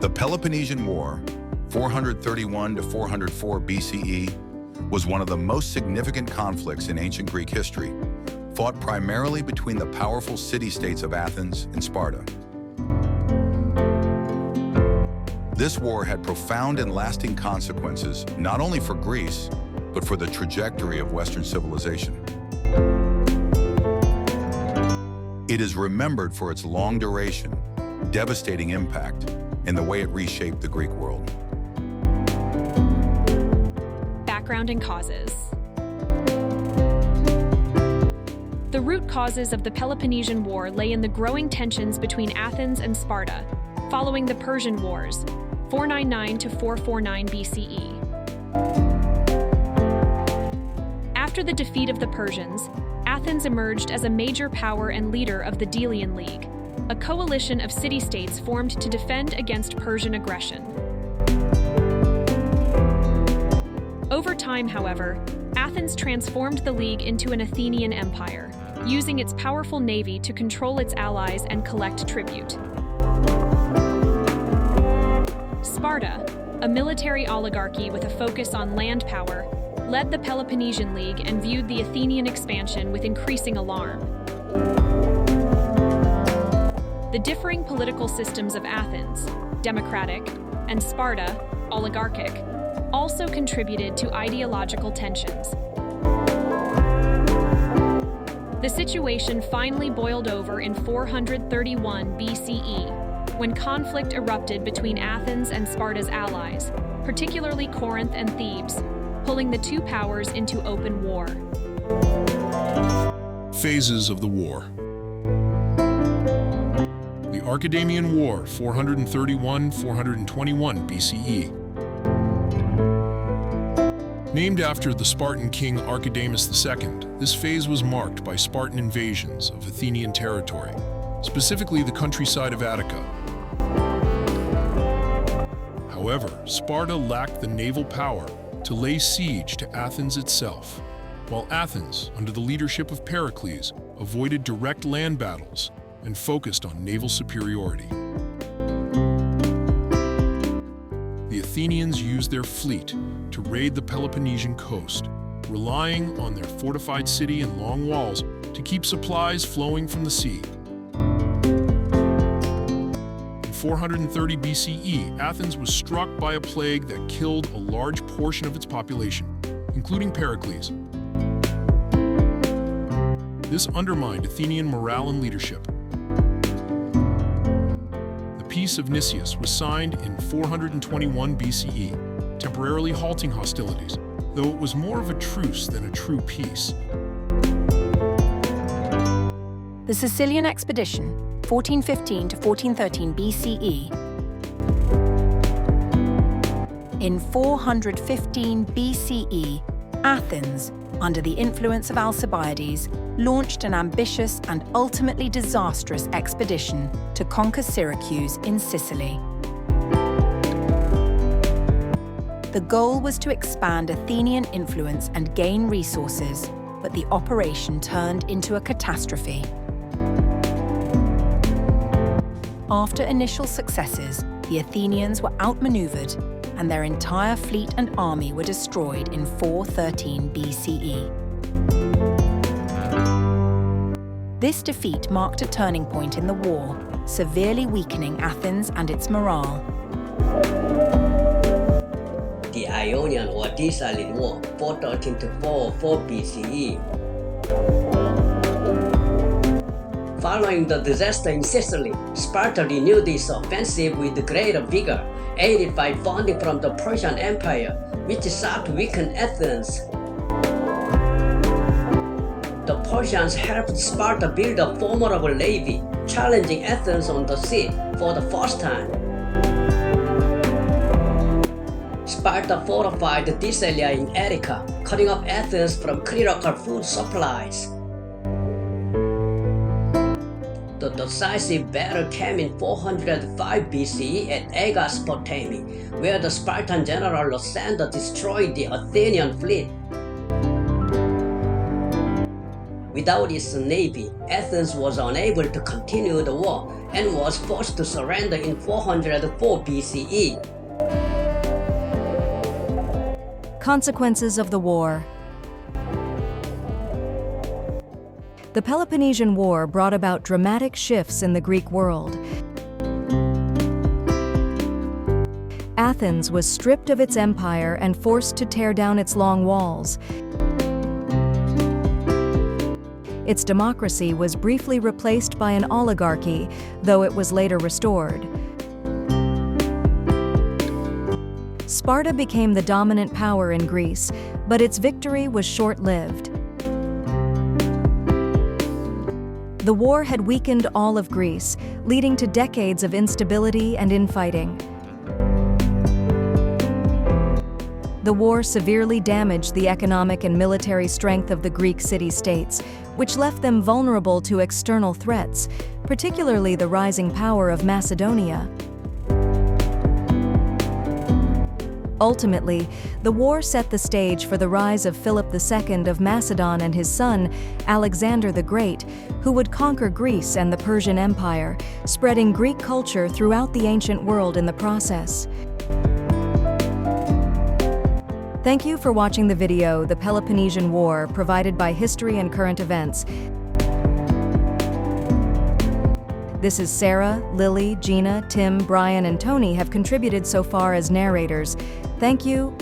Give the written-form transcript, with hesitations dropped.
The Peloponnesian War, 431 to 404 BCE, was one of the most significant conflicts in ancient Greek history, fought primarily between the powerful city-states of Athens and Sparta. This war had profound and lasting consequences, not only for Greece, but for the trajectory of Western civilization. It is remembered for its long duration, devastating impact, and the way it reshaped the Greek world. Background and causes. The root causes of the Peloponnesian War lay in the growing tensions between Athens and Sparta, following the Persian Wars, 499 to 449 BCE. After the defeat of the Persians, Athens emerged as a major power and leader of the Delian League, a coalition of city-states formed to defend against Persian aggression. Over time, however, Athens transformed the league into an Athenian empire, using its powerful navy to control its allies and collect tribute. Sparta, a military oligarchy with a focus on land power, led the Peloponnesian League and viewed the Athenian expansion with increasing alarm. The differing political systems of Athens, democratic, and Sparta, oligarchic, also contributed to ideological tensions. The situation finally boiled over in 431 BCE, when conflict erupted between Athens and Sparta's allies, particularly Corinth and Thebes, pulling the two powers into open war. Phases of the war. The Archidamian War, 431-421 BCE. Named after the Spartan king Archidamus II, this phase was marked by Spartan invasions of Athenian territory, specifically the countryside of Attica. However, Sparta lacked the naval power to lay siege to Athens itself, while Athens, under the leadership of Pericles, avoided direct land battles and focused on naval superiority. The Athenians used their fleet to raid the Peloponnesian coast, relying on their fortified city and long walls to keep supplies flowing from the sea. In 430 BCE, Athens was struck by a plague that killed a large portion of its population, including Pericles. This undermined Athenian morale and leadership. The Peace of Nicias was signed in 421 BCE, temporarily halting hostilities, though it was more of a truce than a true peace. The Sicilian Expedition, 1415 to 1413 BCE. In 415 BCE, Athens, under the influence of Alcibiades, launched an ambitious and ultimately disastrous expedition to conquer Syracuse in Sicily. The goal was to expand Athenian influence and gain resources, but the operation turned into a catastrophe. After initial successes, the Athenians were outmaneuvered, and their entire fleet and army were destroyed in 413 BCE. This defeat marked a turning point in the war, severely weakening Athens and its morale. The Ionian or Thessalian War, 413 to 404 BCE. Following the disaster in Sicily, Sparta renewed its offensive with greater vigor, aided by funding from the Persian Empire, which sought to weaken Athens. The Persians helped Sparta build a formidable navy, challenging Athens on the sea for the first time. Sparta fortified Thessalia in Attica, cutting off Athens from critical food supplies. The decisive battle came in 405 BCE at Aegaspotami, where the Spartan general Lysander destroyed the Athenian fleet. Without its navy, Athens was unable to continue the war and was forced to surrender in 404 BCE. Consequences of the war. The Peloponnesian War brought about dramatic shifts in the Greek world. Athens was stripped of its empire and forced to tear down its long walls. Its democracy was briefly replaced by an oligarchy, though it was later restored. Sparta became the dominant power in Greece, but its victory was short-lived. The war had weakened all of Greece, leading to decades of instability and infighting. The war severely damaged the economic and military strength of the Greek city-states, which left them vulnerable to external threats, particularly the rising power of Macedonia. Ultimately, the war set the stage for the rise of Philip II of Macedon and his son, Alexander the Great, who would conquer Greece and the Persian Empire, spreading Greek culture throughout the ancient world in the process. Thank you for watching the video, The Peloponnesian War, provided by History and Current Events. This is Sarah, Lily, Gina, Tim, Brian, and Tony have contributed so far as narrators. Thank you.